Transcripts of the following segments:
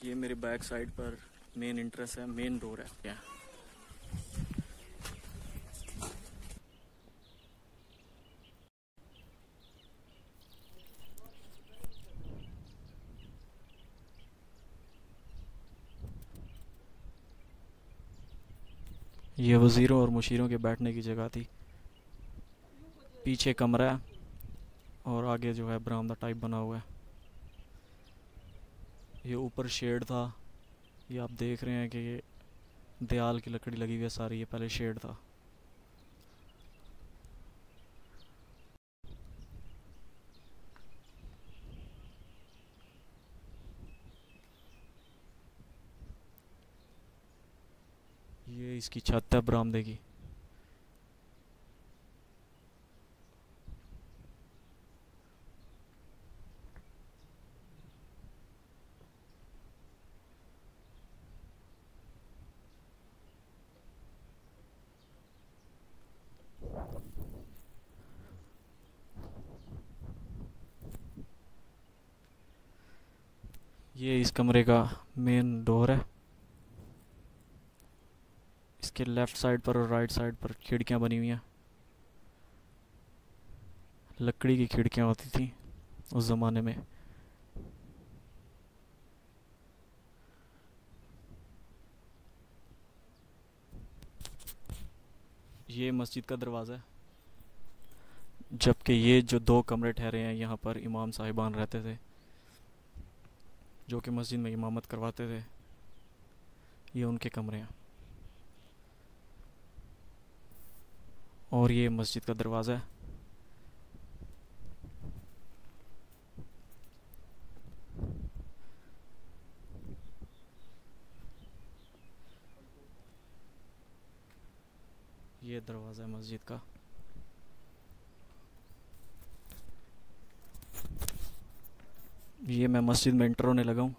ये मेरे back side पर मेन इंट्रेंस है, मेन डोर है क्या। ये वज़ीरों और मुशीरों के बैठने की जगह थी। पीछे कमरा है और आगे जो है बरामदा टाइप बना हुआ है। ये ऊपर शेड था। ये आप देख रहे हैं कि ये दीवाल की लकड़ी लगी हुई है सारी, ये पहले शेड था। ये इसकी छत है बरामदे की। ये इस कमरे का मेन डोर है। इसके लेफ़्ट साइड पर और राइट साइड पर खिड़कियाँ बनी हुई हैं। लकड़ी की खिड़कियाँ होती थी उस ज़माने में। ये मस्जिद का दरवाज़ा है। जबकि ये जो दो कमरे ठहरे हैं, यहाँ पर इमाम साहिबान रहते थे जो कि मस्जिद में इमामत करवाते थे। ये उनके कमरे हैं। और ये मस्जिद का दरवाज़ा है। ये दरवाज़ा है मस्जिद का। ये मैं मस्जिद में इंटर होने लगा हूँ।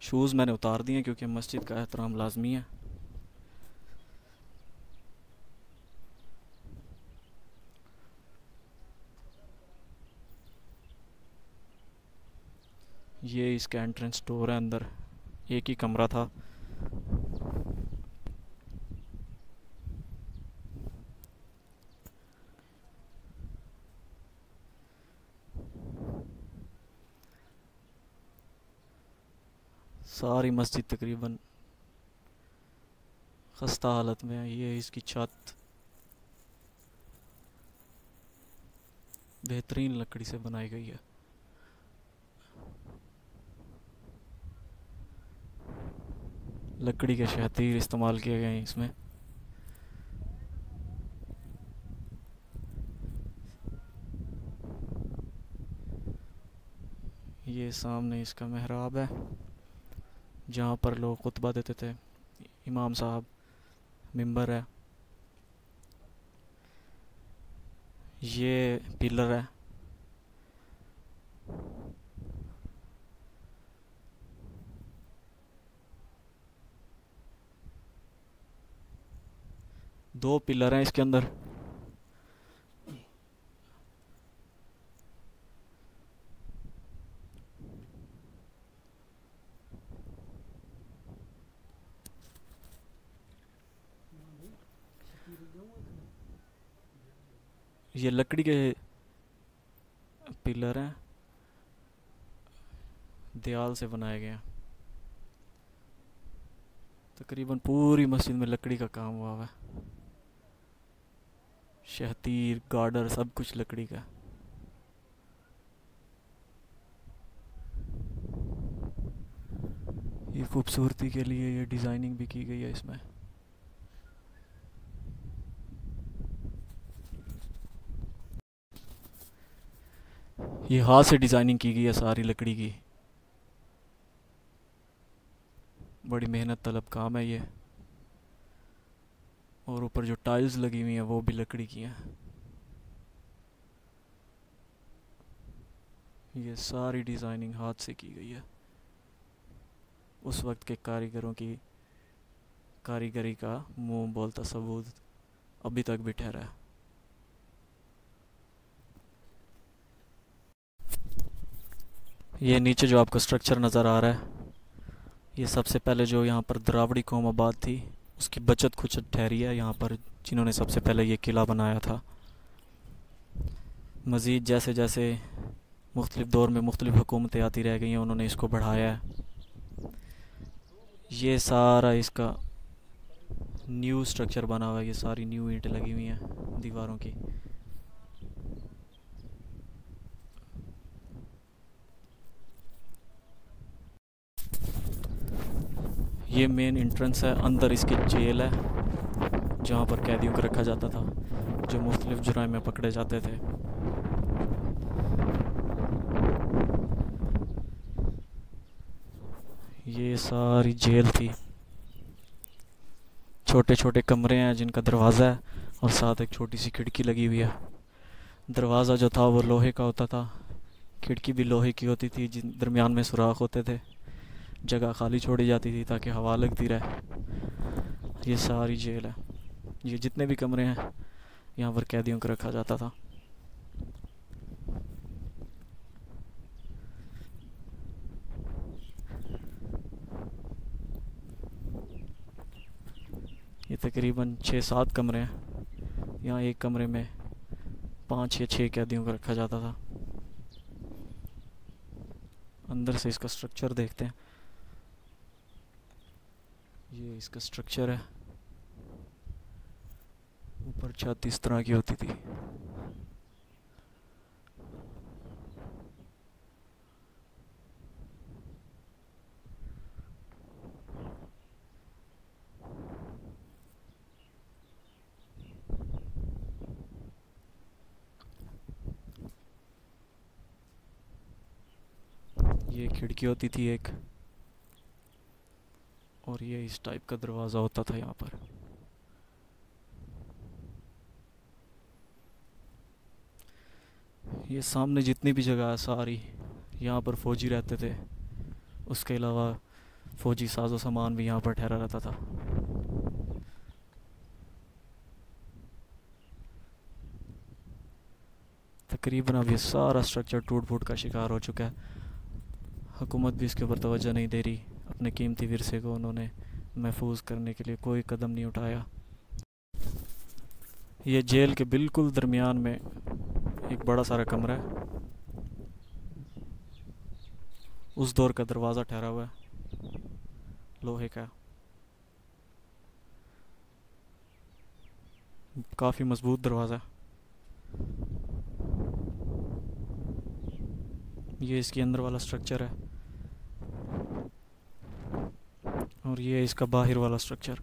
शूज़ मैंने उतार दिए क्योंकि मस्जिद का एहतराम लाजमी है। ये इसका एंट्रेंस डोर है। अंदर एक ही कमरा था। सारी मस्जिद तकरीबन खस्ता हालत में है। ये इसकी छत बेहतरीन लकड़ी से बनाई गई है। लकड़ी के शहतीर इस्तेमाल किए गए हैं इसमें। ये सामने इसका मेहराब है जहाँ पर लोग खुतबा देते थे, इमाम साहब। मिंबर है। ये पिलर है। दो पिलर हैं इसके अंदर। ये लकड़ी के पिलर हैं, दीवाल से बनाए गए हैं। तकरीबन पूरी मस्जिद में लकड़ी का काम हुआ हुआ है। शहतीर, गार्डर, सब कुछ लकड़ी का। ये खूबसूरती के लिए ये डिज़ाइनिंग भी की गई है इसमें। ये हाथ से डिज़ाइनिंग की गई है सारी लकड़ी की। बड़ी मेहनत तलब काम है ये। और ऊपर जो टाइल्स लगी हुई हैं वो भी लकड़ी की हैं। ये सारी डिज़ाइनिंग हाथ से की गई है। उस वक्त के कारीगरों की कारीगरी का मुंह बोलता सबूत अभी तक भी ठहरा है। ये नीचे जो आपको स्ट्रक्चर नज़र आ रहा है, ये सबसे पहले जो यहाँ पर द्राविड़ी कौम आबाद थी उसकी बचत कुछ ठहरी है यहाँ पर, जिन्होंने सबसे पहले ये किला बनाया था। मज़ीद जैसे जैसे मुख्तलिफ़ दौर में मुख्तलिफ़ हुकूमतें आती रह गई हैं, उन्होंने इसको बढ़ाया है। ये सारा इसका न्यू स्ट्रक्चर बना हुआ है, ये सारी न्यू ईंटें लगी हुई हैं दीवारों की। ये मेन एंट्रेंस है, अंदर इसकी जेल है जहाँ पर कैदियों को रखा जाता था जो मुख्तलिफ़ जुराइम में पकड़े जाते थे। ये सारी जेल थी, छोटे छोटे कमरे हैं जिनका दरवाज़ा है और साथ एक छोटी सी खिड़की लगी हुई है। दरवाज़ा जो था वो लोहे का होता था, खिड़की भी लोहे की होती थी, जिन दरमियान में सुराख होते थे, जगह खाली छोड़ी जाती थी ताकि हवा लगती रहे। ये सारी जेल है, ये जितने भी कमरे हैं यहाँ पर कैदियों को रखा जाता था। ये तकरीबन 6-7 कमरे हैं। यहाँ एक कमरे में 5 या 6 कैदियों को रखा जाता था। अंदर से इसका स्ट्रक्चर देखते हैं। ये इसका स्ट्रक्चर है, ऊपर छत इस तरह की होती थी। ये खिड़की होती थी एक, और ये इस टाइप का दरवाज़ा होता था यहाँ पर। ये सामने जितनी भी जगह है सारी, यहाँ पर फ़ौजी रहते थे। उसके अलावा फ़ौजी साजो सामान भी यहाँ पर ठहरा रहता था। तकरीबन अब ये सारा स्ट्रक्चर टूट फूट का शिकार हो चुका है। हुकूमत भी इसके ऊपर तवज्जो नहीं दे रही। अपने कीमती विरसे को उन्होंने महफूज करने के लिए कोई कदम नहीं उठाया। ये जेल के बिल्कुल दरमियान में एक बड़ा सारा कमरा है, उस दौर का दरवाज़ा ठहरा हुआ है, लोहे का, काफ़ी मजबूत दरवाज़ा है। ये इसके अंदर वाला स्ट्रक्चर है और ये इसका बाहर वाला स्ट्रक्चर।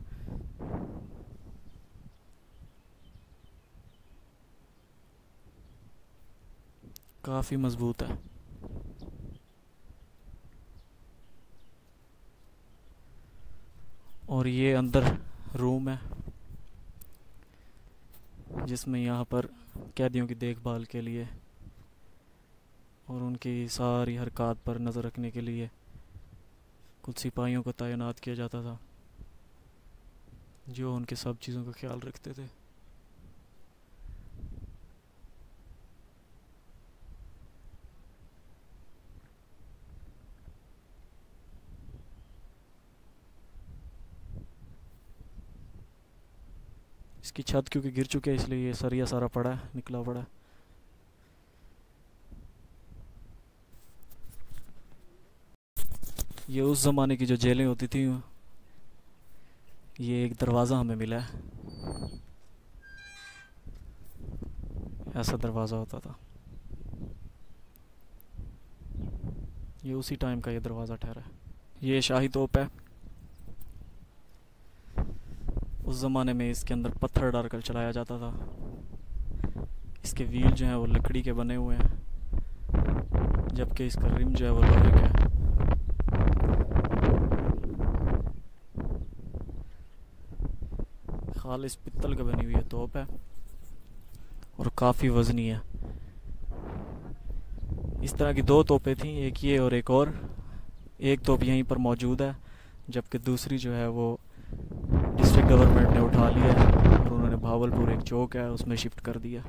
काफ़ी मजबूत है। और ये अंदर रूम है जिसमें यहाँ पर कैदियों की देखभाल के लिए और उनकी सारी हरकत पर नज़र रखने के लिए कुछ सिपाहियों को तैनात किया जाता था जो उनके सब चीज़ों का ख्याल रखते थे। इसकी छत क्योंकि गिर चुकी है इसलिए ये सरिया सारा पड़ा है, निकला पड़ा है। ये उस ज़माने की जो जेलें होती थी, ये एक दरवाज़ा हमें मिला है, ऐसा दरवाज़ा होता था। ये उसी टाइम का ये दरवाज़ा ठहरा है। ये शाही तोप है। उस ज़माने में इसके अंदर पत्थर डालकर चलाया जाता था। इसके व्हील जो हैं वो लकड़ी के बने हुए हैं, जबकि इसका रिम जो है वो लोहे का है। खालिस पित्तल का बनी हुई है तोप है और काफ़ी वज़नी है। इस तरह की 2 तोपें थीं, एक ये और एक और। एक तोप यहीं पर मौजूद है, जबकि दूसरी जो है वो डिस्ट्रिक्ट गवर्नमेंट ने उठा लिया है और उन्होंने भावलपुर एक चौक है उसमें शिफ्ट कर दिया।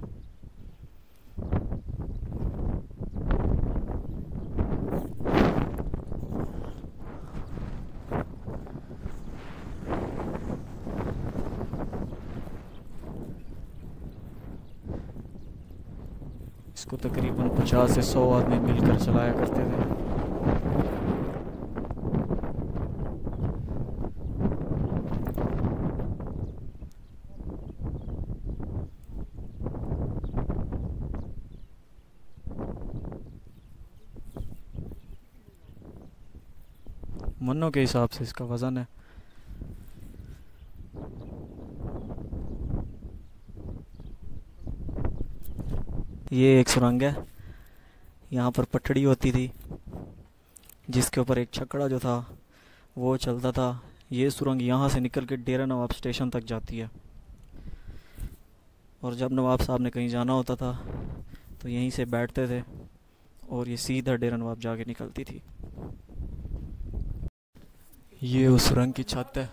इसको तकरीबन 50 से 100 आदमी मिलकर चलाया करते थे। मन्नों के हिसाब से इसका वज़न है। ये एक सुरंग है, यहाँ पर पटड़ी होती थी जिसके ऊपर एक छकड़ा जो था वो चलता था। ये सुरंग यहाँ से निकल के डेरा नवाब स्टेशन तक जाती है, और जब नवाब साहब ने कहीं जाना होता था तो यहीं से बैठते थे और ये सीधा डेरा नवाब जाके निकलती थी। ये उस सुरंग की छत है,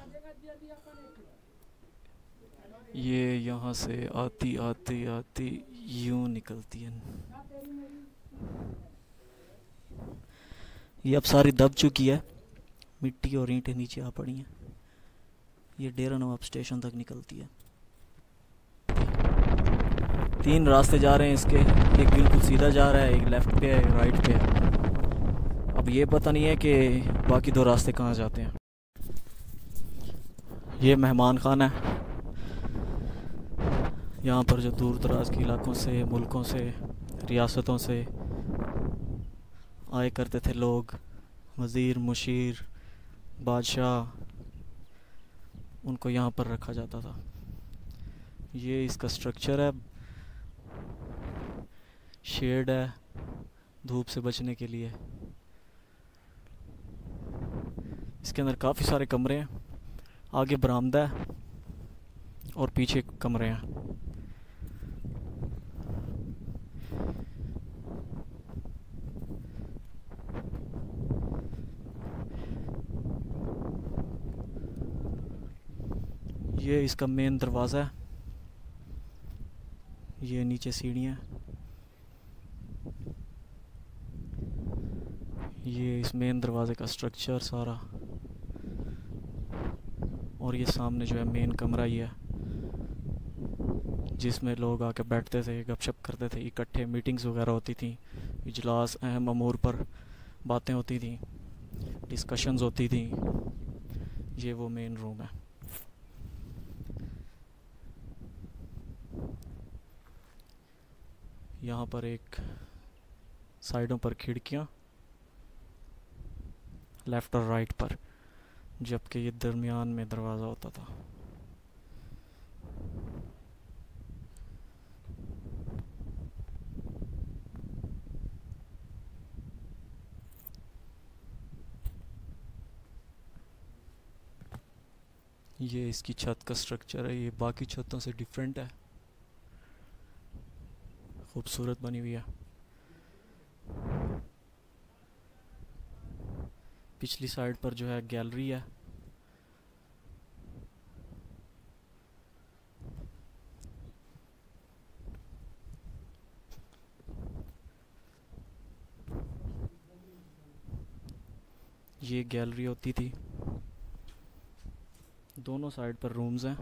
ये यहाँ से आती आती आती यूं निकलती है। ये अब सारी दब चुकी है, मिट्टी और ईंटें नीचे आ पड़ी हैं। ये डेरा नवाब स्टेशन तक निकलती है। 3 रास्ते जा रहे हैं इसके, एक बिल्कुल सीधा जा रहा है, एक लेफ्ट पे है, एक राइट पे है। अब ये पता नहीं है कि बाकी 2 रास्ते कहाँ जाते हैं। ये मेहमान खाना है, यहाँ पर जो दूर दराज के इलाकों से, मुल्कों से, रियासतों से आए करते थे लोग, वज़ीर, मुशीर, बादशाह, उनको यहाँ पर रखा जाता था। ये इसका स्ट्रक्चर है, शेड है धूप से बचने के लिए। इसके अंदर काफ़ी सारे कमरे हैं, आगे बरामदा है और पीछे कमरे हैं। ये इसका मेन दरवाज़ा है, ये नीचे सीढ़ियाँ, ये इस मेन दरवाजे का स्ट्रक्चर सारा, और ये सामने जो है मेन कमरा ही है जिसमें लोग आके बैठते थे, गपशप करते थे, इकट्ठे मीटिंग्स वगैरह होती थी, इजलास, अहम अमूर पर बातें होती थी, डिस्कशंस होती थी। ये वो मेन रूम है। यहाँ पर एक साइडों पर खिड़कियाँ, लेफ़्ट और राइट पर, जबकि ये दरमियान में दरवाज़ा होता था। ये इसकी छत का स्ट्रक्चर है, ये बाकी छतों से डिफरेंट है, खूबसूरत बनी हुई है। पिछली साइड पर जो है गैलरी है, ये गैलरी होती थी। दोनों साइड पर रूम्स हैं,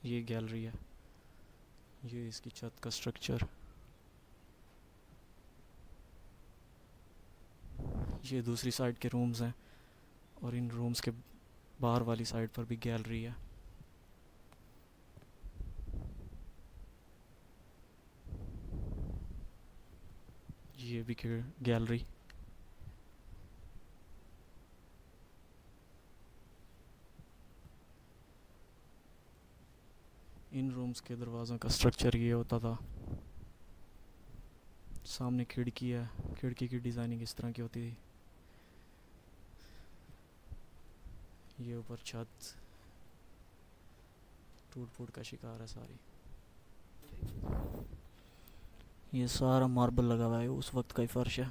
ये गैलरी है। ये इसकी छत का स्ट्रक्चर, ये दूसरी साइड के रूम्स हैं, और इन रूम्स के बाहर वाली साइड पर भी गैलरी है। ये भी गैलरी। इन रूम्स के दरवाज़ों का स्ट्रक्चर ये होता था। सामने खिड़की है, खिड़की की डिज़ाइनिंग इस तरह की होती थी। ये ऊपर छत टूट फूट का शिकार है सारी। ये सारा मार्बल लगा हुआ है, उस वक्त का ही फर्श है।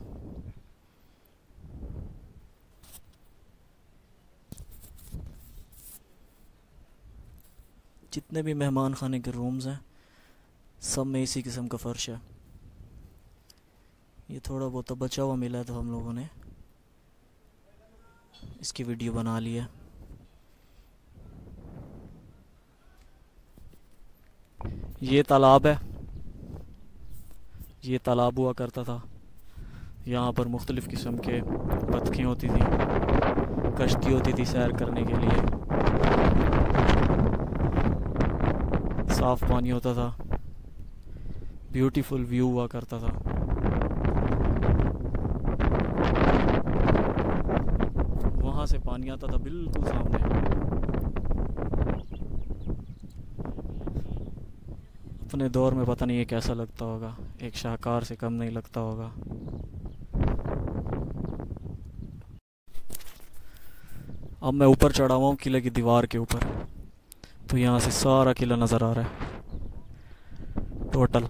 जितने भी मेहमान खाने के रूम्स हैं सब में इसी किस्म का फर्श है। ये थोड़ा बहुत बचा हुआ मिला तो हम लोगों ने इसकी वीडियो बना ली है। ये तालाब है, ये तालाब हुआ करता था। यहाँ पर मुख्तलिफ़ किस्म के बतखें होती थी, कश्ती होती थी सैर करने के लिए, साफ़ पानी होता था, ब्यूटीफुल व्यू हुआ करता था। वहाँ से पानी आता था बिल्कुल सामने। अपने दौर में पता नहीं ये कैसा लगता होगा, एक शाहकार से कम नहीं लगता होगा। अब मैं ऊपर चढ़ा हुआ हूँ किले की दीवार के ऊपर, तो यहाँ से सारा किला नज़र आ रहा है। टोटल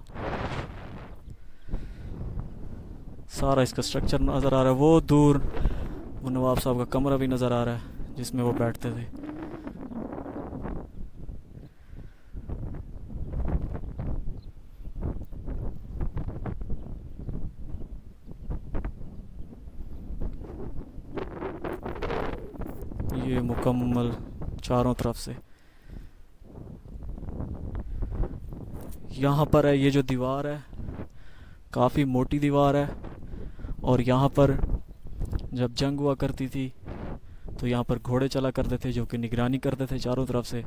सारा इसका स्ट्रक्चर नज़र आ रहा है। वो दूर वो नवाब साहब का कमरा भी नज़र आ रहा है जिसमें वो बैठते थे। ये मुकम्मल चारों तरफ से यहाँ पर है। ये जो दीवार है काफ़ी मोटी दीवार है, और यहाँ पर जब जंग हुआ करती थी तो यहाँ पर घोड़े चला करते थे जो कि निगरानी करते थे चारों तरफ से।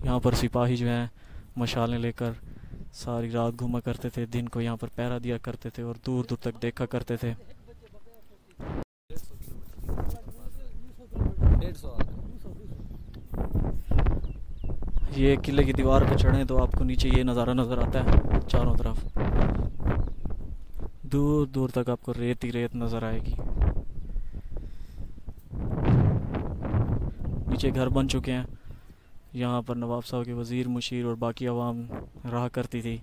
यहाँ पर सिपाही जो हैं मशालें लेकर सारी रात घूमा करते थे, दिन को यहाँ पर पहरा दिया करते थे और दूर दूर तक देखा करते थे। ये किले की दीवार पे चढ़े तो आपको नीचे ये नज़ारा नज़र आता है। चारों तरफ दूर दूर तक आपको रेत ही रेत नज़र आएगी। नीचे घर बन चुके हैं। यहाँ पर नवाब साहब के वज़ीर, मुशीर और बाकी अवाम रहा करती थी,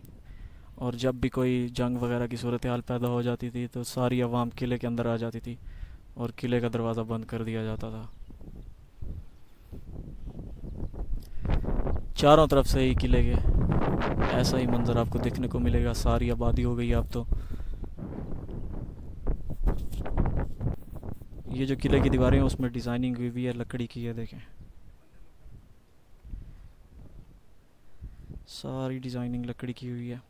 और जब भी कोई जंग वगैरह की सूरत हाल पैदा हो जाती थी तो सारी अवाम किले के अंदर आ जाती थी और किले का दरवाज़ा बंद कर दिया जाता था। चारों तरफ से ही किले के ऐसा ही मंजर आपको देखने को मिलेगा। सारी आबादी हो गई अब तो। ये जो किले की दीवारें हैं उसमें डिज़ाइनिंग हुई भी है, लकड़ी की है, देखें सारी डिज़ाइनिंग लकड़ी की हुई है।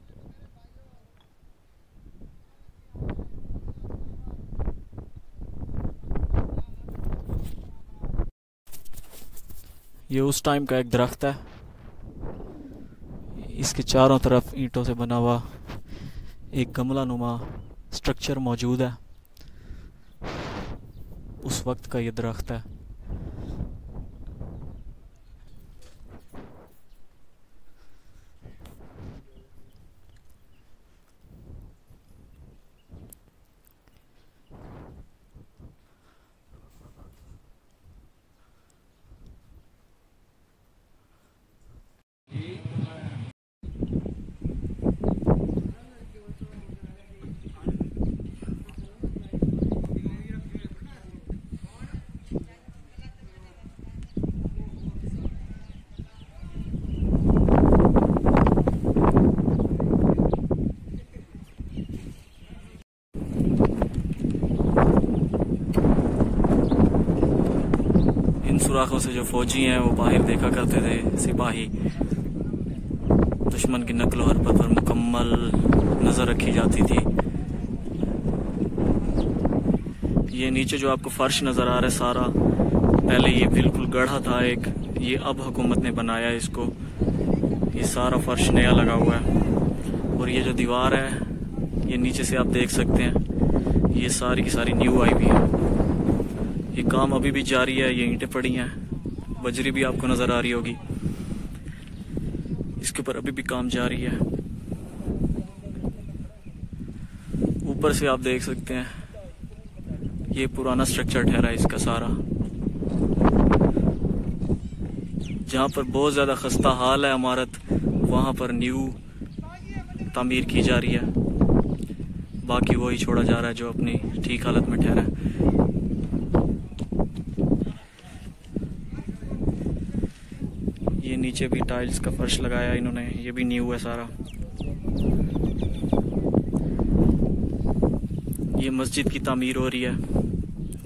ये उस टाइम का एक दरख्त है। इसके चारों तरफ ईंटों से बना हुआ एक गमला नुमा स्ट्रक्चर मौजूद है। उस वक्त का ये दरख्त है। सुराखों से जो फौजी हैं वो बाहर देखा करते थे। सिपाही दुश्मन की नकलो हरकत पर मुकम्मल नज़र रखी जाती थी। ये नीचे जो आपको फर्श नज़र आ रहा है सारा, पहले ये बिल्कुल गढ़ा था एक, ये अब हुकूमत ने बनाया इसको। ये सारा फर्श नया लगा हुआ है। और ये जो दीवार है ये नीचे से आप देख सकते हैं, ये सारी की सारी न्यू आई हुई है। ये काम अभी भी जारी है। ये ईंटें पड़ी हैं, बजरी भी आपको नज़र आ रही होगी। इसके ऊपर अभी भी काम जारी है। ऊपर से आप देख सकते हैं ये पुराना स्ट्रक्चर ठहरा है इसका सारा। जहाँ पर बहुत ज़्यादा खस्ता हाल है इमारत, वहाँ पर न्यू तामीर की जा रही है। बाकी वही छोड़ा जा रहा है जो अपनी ठीक हालत में ठहरा है। ये नीचे भी टाइल्स का फर्श लगाया इन्होंने, ये भी न्यू है सारा। ये मस्जिद की तामीर हो रही है।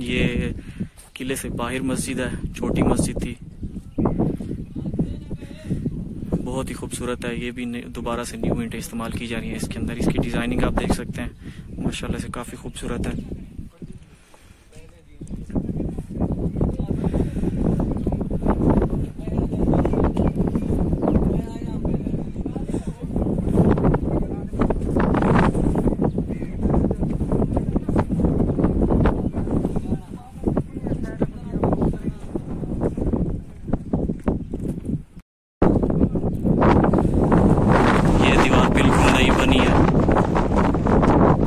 ये किले से बाहर मस्जिद है, छोटी मस्जिद थी, बहुत ही खूबसूरत है। ये भी दोबारा से न्यू ईंटें इस्तेमाल की जा रही हैं इसके अंदर। इसकी डिज़ाइनिंग आप देख सकते हैं, माशाल्लाह से काफ़ी खूबसूरत है।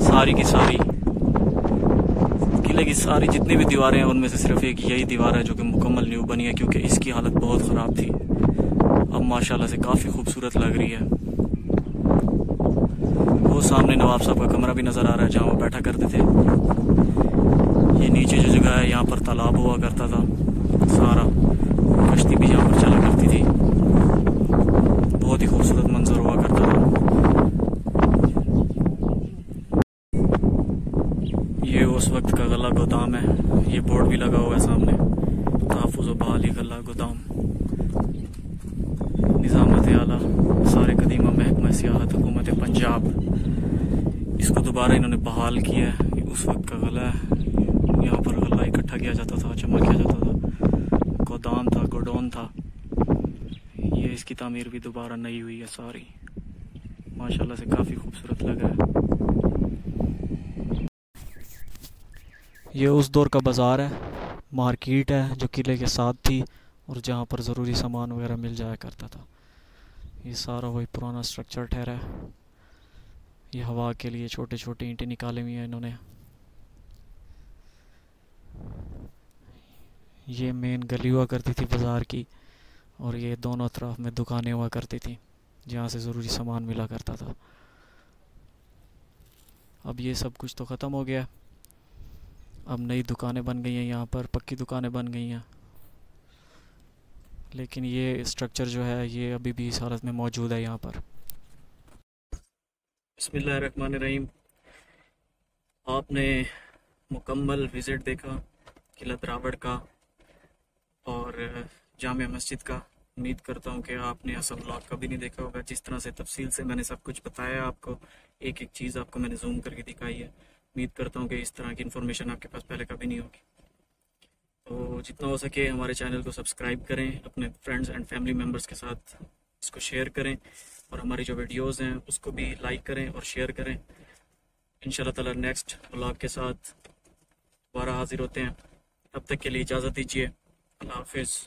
सारी की सारी किले की सारी जितनी भी दीवारें हैं उनमें से सिर्फ एक यही दीवार है जो कि मुकम्मल न्यू बनी है, क्योंकि इसकी हालत बहुत ख़राब थी। अब माशाल्लाह से काफ़ी खूबसूरत लग रही है। वो सामने नवाब साहब का कमरा भी नज़र आ रहा है जहाँ वो बैठा करते थे। ये नीचे जो जगह है यहाँ पर तालाब हुआ करता था सारा, कश्ती भी यहाँ पर चला करती थी। बहुत ही खूबसूरत मंजर हुआ करता था। ये उस वक्त का गला गोदाम है। ये बोर्ड भी लगा हुआ है सामने, तहफ़्फ़ुज़ व बहाली गला गोदाम, निज़ामत आला सारे कदीमा महकमा सियाहत हुकूमत पंजाब। इसको दोबारा इन्होंने बहाल किया है। उस वक्त का गला है, यहाँ पर गला इकट्ठा किया जाता था, जमा किया जाता था, गोदाम था, गोडाउन था। ये इसकी तामीर भी दोबारा नई हुई है सारी, माशाल्लाह से काफ़ी खूबसूरत लग रहा है। ये उस दौर का बाज़ार है, मार्केट है जो किले के साथ थी और जहाँ पर ज़रूरी सामान वगैरह मिल जाया करता था। ये सारा वही पुराना स्ट्रक्चर ठहरा है। ये हवा के लिए छोटे छोटे ईंटें निकाले हुए हैं इन्होंने। ये मेन गली हुआ करती थी बाज़ार की, और ये दोनों तरफ में दुकानें हुआ करती थी जहाँ से ज़रूरी सामान मिला करता था। अब ये सब कुछ तो ख़त्म हो गया, अब नई दुकानें बन गई हैं, यहाँ पर पक्की दुकानें बन गई हैं, लेकिन ये स्ट्रक्चर जो है ये अभी भी इस हालत में मौजूद है यहाँ पर। बिस्मिल्लाहिर्रहमानिर्रहीम। आपने मुकम्मल विज़िट देखा किला द्रावड़ का और जामिया मस्जिद का। उम्मीद करता हूँ कि आपने ऐसा ब्लॉग कभी नहीं देखा होगा। जिस तरह से तफसील से मैंने सब कुछ बताया आपको, एक एक चीज़ आपको मैंने जूम करके दिखाई है। उम्मीद करता हूँ कि इस तरह की इन्फॉर्मेशन आपके पास पहले कभी नहीं होगी। तो जितना हो सके हमारे चैनल को सब्सक्राइब करें, अपने फ्रेंड्स एंड फैमिली मेम्बर्स के साथ इसको शेयर करें, और हमारी जो वीडियोज़ हैं उसको भी लाइक करें और शेयर करें। इंशाल्लाह ताला नेक्स्ट ब्लॉग के साथ दोबारा हाजिर होते हैं। तब तक के लिए इजाज़त दीजिए। अल्लाह हाफिज़।